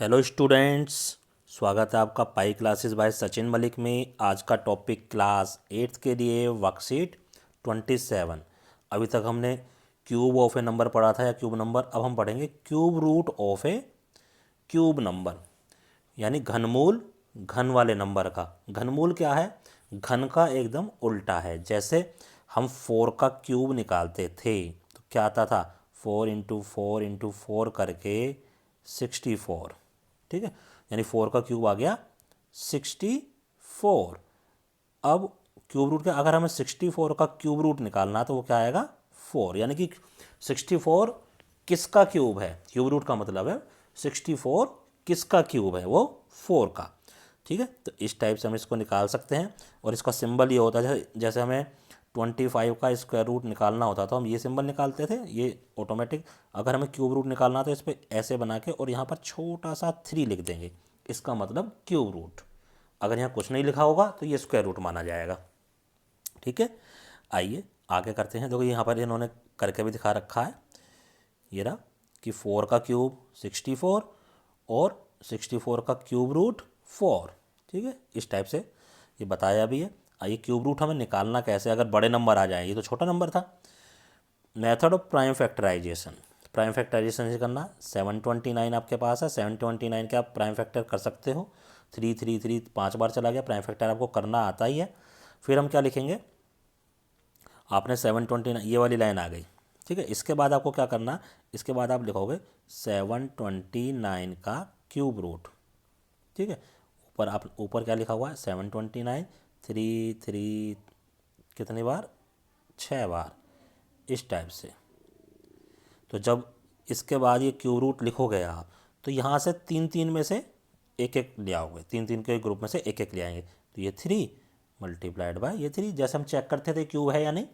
Hello students, स्वागत है आपका pi classes bye Sachin Malik में। आज का टॉपिक क्लास 8th के लिए वर्कशीट 27। अभी तक हमने क्यूब ऑफ ए नंबर पढ़ा था या क्यूब नंबर। अब हम पढ़ेंगे cube root of a cube number, यानी घनमूल घन वाले नंबर का। घनमूल क्या है? घन का एकदम उल्टा है। जैसे हम 4 का क्यूब निकालते थे तो क्या आता था? 4 इंटू 4 करके 64। ठीक है, यानी 4 का क्यूब आ गया 64। अब क्यूब रूट का, अगर हमें 64 का क्यूब रूट निकालना तो वो क्या आएगा? 4। यानी कि 64 किसका क्यूब है? क्यूब रूट का मतलब है 64 किसका क्यूब है? वो 4 का। ठीक है, तो इस टाइप से हम इसको निकाल सकते हैं। और इसका सिंबल ये होता है, जैसे हमें 25 का स्क्वायर रूट निकालना होता तो हम ये सिंबल निकालते थे, ये ऑटोमेटिक। अगर हमें क्यूब रूट निकालना तो इस पर ऐसे बना के और यहाँ पर छोटा सा 3 लिख देंगे, इसका मतलब क्यूब रूट। अगर यहाँ कुछ नहीं लिखा होगा तो ये स्क्वायर रूट माना जाएगा। ठीक है, आइए आगे करते हैं। देखो यहाँ पर इन्होंने करके भी दिखा रखा है, ये रहा कि 4 का क्यूब 64 और 64 का क्यूब रूट 4। ठीक है, इस टाइप से ये बताया भी है। आइए क्यूब रूट हमें निकालना कैसे अगर बड़े नंबर आ जाए। ये तो छोटा नंबर था। Method of prime factorization. Prime factorization से करना, 729 आपके पास है। 729 के आप प्राइम फैक्टर कर सकते हो। 3 5 बार चला गया, प्राइम फैक्टर आपको करना आता ही है। फिर हम क्या लिखेंगे? आपने 729, ये वाली लाइन आ गई। ठीक है, इसके बाद आपको क्या करना? इसके बाद आप लिखोगे 729 का क्यूब रूट। ठीक है, ऊपर आप ऊपर क्या लिखा हुआ है? 729, 3 कितनी बार? 6 बार, इस टाइप से। तो जब इसके बाद ये क्यूब रूट लिखोगे आप, तो यहाँ से 3 में से एक एक ले आओगे। 3 के ग्रुप में से एक एक ले आएंगे, तो ये 3 मल्टीप्लाइड बाय ये 3, जैसे हम चेक करते थे क्यूब है या नहीं।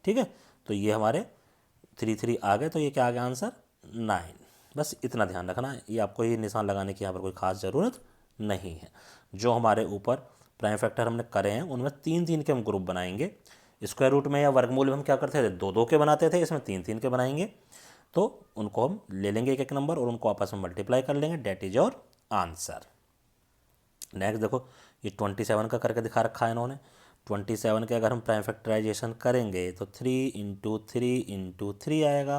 ठीक है, तो ये हमारे 3 आ गए, तो ये क्या आ गया आंसर? 9। बस इतना ध्यान रखना है, ये आपको ये निशान लगाने की यहाँ पर कोई खास ज़रूरत नहीं है। जो हमारे ऊपर प्राइम फैक्टर हमने करे हैं उनमें 3 के हम ग्रुप बनाएंगे। स्क्वायर रूट में या वर्गमूल में हम क्या करते थे? 2 के बनाते थे, इसमें 3 के बनाएंगे। तो उनको हम ले लेंगे एक एक नंबर और उनको आपस में मल्टीप्लाई कर लेंगे। That is your answer. Next देखो, ये 27 का करके दिखा रखा है इन्होंने। 27 के अगर हम प्राइम फैक्टराइजेशन करेंगे तो 3 इंटू 3 आएगा।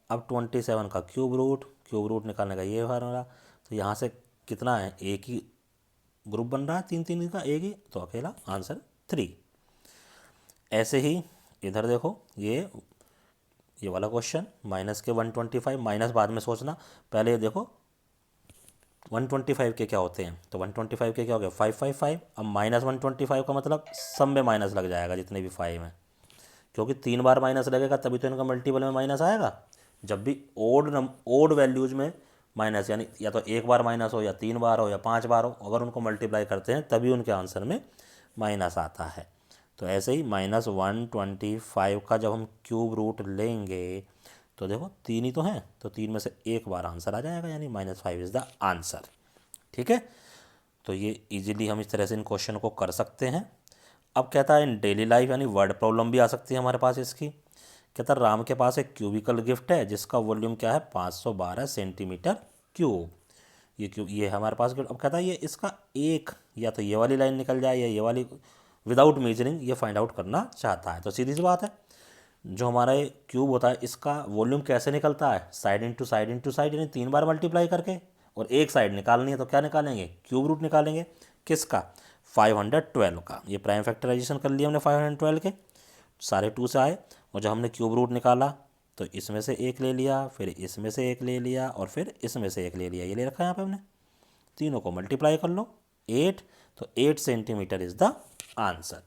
अब 27 का क्यूब रूट निकालने का ये फार्मूला। तो यहाँ से कितना है? एक ही ग्रुप बन रहा है, 3 का एक ही, तो अकेला आंसर 3। ऐसे ही इधर देखो, ये वाला क्वेश्चन माइनस के 125, माइनस बाद में सोचना, पहले ये देखो 125 के क्या होते हैं। तो 125 के क्या हो गया? 555। अब माइनस 125 का मतलब सब में माइनस लग जाएगा जितने भी 5 हैं, क्योंकि 3 बार माइनस लगेगा तभी तो इनका मल्टीपल में माइनस आएगा। जब भी ओड वैल्यूज में माइनस, यानी या तो एक बार माइनस हो या 3 बार हो या 5 बार हो, अगर उनको मल्टीप्लाई करते हैं तभी उनके आंसर में माइनस आता है। तो ऐसे ही -125 का जब हम क्यूब रूट लेंगे तो देखो 3 ही तो हैं, तो 3 में से एक बार आंसर आ जाएगा, यानी -5 इज़ द आंसर। ठीक है, तो ये इजीली हम इस तरह से इन क्वेश्चन को कर सकते हैं। अब कहता है इन डेली लाइफ, यानी वर्ड प्रॉब्लम भी आ सकती है हमारे पास इसकी। कहता है राम के पास एक क्यूबिकल गिफ्ट है जिसका वॉल्यूम क्या है? 512 सेंटीमीटर क्यूब। ये है हमारे पास गिफ्ट। अब कहता है ये इसका एक, या तो ये वाली लाइन निकल जाए या ये वाली, विदाउट मेजरिंग ये फाइंड आउट करना चाहता है। तो सीधी सी बात है, जो हमारा ये क्यूब होता है इसका वॉल्यूम कैसे निकलता है? Side into side into side, यानी 3 बार मल्टीप्लाई करके। और एक साइड निकालनी है तो क्या निकालेंगे? क्यूब रूट निकालेंगे। किसका? 512 का। ये प्राइम फैक्टराइजेशन कर लिया हमने 512 के, सारे 2 से आए। और जब हमने क्यूब रूट निकाला तो इसमें से एक ले लिया, फिर इसमें से एक ले लिया, और फिर इसमें से एक ले लिया। ये ले रखा है यहाँ पे हमने। तीनों को मल्टीप्लाई कर लो, 8। तो 8 सेंटीमीटर इज़ द आंसर।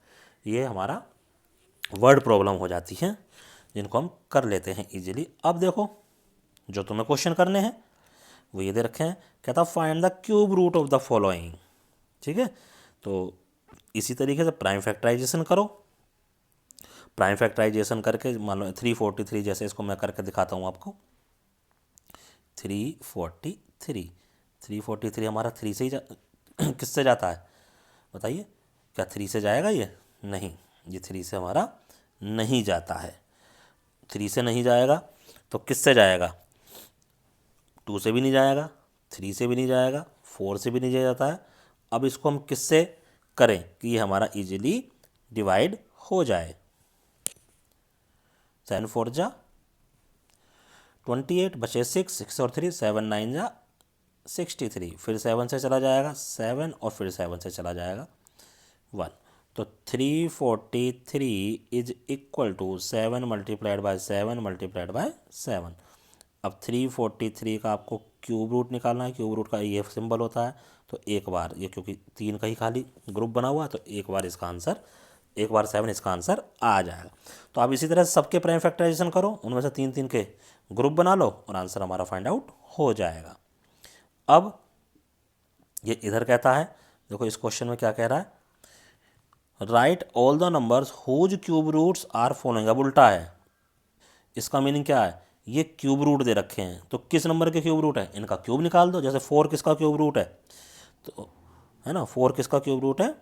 ये हमारा वर्ड प्रॉब्लम हो जाती है जिनको हम कर लेते हैं इजीली। अब देखो, जो तुम्हें क्वेश्चन करने हैं वो ये दे रखे हैं। कहता find the cube root of the following. ठीक है, तो इसी तरीके से प्राइम फैक्टराइजेशन करो। प्राइम फैक्टराइजेशन करके मान लो 343, जैसे इसको मैं करके दिखाता हूँ आपको। 343, 343 हमारा 3 से ही किससे जाता है बताइए? क्या 3 से जाएगा ये? नहीं, ये 3 से हमारा नहीं जाता है। 3 से नहीं जाएगा तो किससे जाएगा? 2 से भी नहीं जाएगा, 3 से भी नहीं जाएगा, 4 से भी नहीं जाता है। अब इसको हम किससे करें कि ये हमारा इजीली डिवाइड हो जाए। 7 4 जा 28 बचे 6, 6 और 3 7 9 जा 63, फिर 7 से चला जाएगा 7 और फिर 7 से चला जाएगा 1। तो 343 is equal to 7 multiplied by 7 multiplied by 7। अब 343 का आपको क्यूब रूट निकालना है। क्यूब रूट का ये सिंबल होता है। तो एक बार ये, क्योंकि 3 का ही खाली ग्रुप बना हुआ है, तो एक बार इसका आंसर, एक बार 7 इसका आंसर आ जाएगा। तो आप इसी तरह सबके प्राइम फैक्टराइजेशन करो, उनमें से 3 3 के ग्रुप बना लो और आंसर हमारा फाइंड आउट हो जाएगा। अब ये इधर कहता है, देखो इस क्वेश्चन में क्या कह रहा है, right all the numbers whose cube roots are following. अब उल्टा है, इसका मीनिंग क्या है, ये क्यूब रूट दे रखे हैं तो किस नंबर के क्यूब रूट है, इनका क्यूब निकाल दो। जैसे 4 किसका क्यूब रूट है, तो है ना 4 किसका क्यूब रूट है,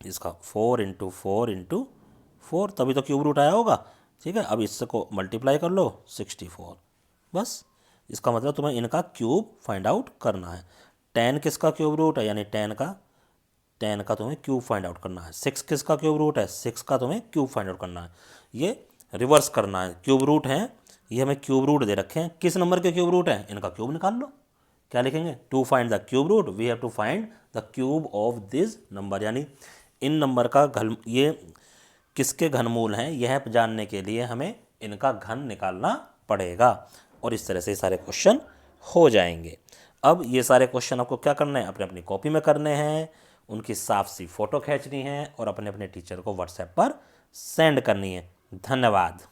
इसका 4 इंटू 4 इंटू 4, तभी तो क्यूब रूट आया होगा। ठीक है, अब इससे को मल्टीप्लाई कर लो 64, बस। इसका मतलब तुम्हें इनका क्यूब फाइंड आउट करना है। 10 किसका क्यूब रूट है, यानी 10 का तुम्हें क्यूब फाइंड आउट करना है। 6 किसका क्यूब रूट है, 6 का तुम्हें क्यूब फाइंड आउट करना है। ये रिवर्स करना है, क्यूब रूट हैं, ये हमें क्यूब रूट दे रखे हैं, किस नंबर के क्यूब रूट हैं, इनका क्यूब निकाल लो। क्या लिखेंगे, to find the cube root we have to find the cube of this number, यानी इन नंबर का घन, ये किसके घनमूल हैं यह जानने के लिए हमें इनका घन निकालना पड़ेगा। और इस तरह से सारे क्वेश्चन हो जाएंगे। अब ये सारे क्वेश्चन आपको क्या करना है, अपने अपनी कॉपी में करने हैं, उनकी साफ सी फोटो खींचनी है और अपने अपने टीचर को व्हाट्सएप पर सेंड करनी है। धन्यवाद।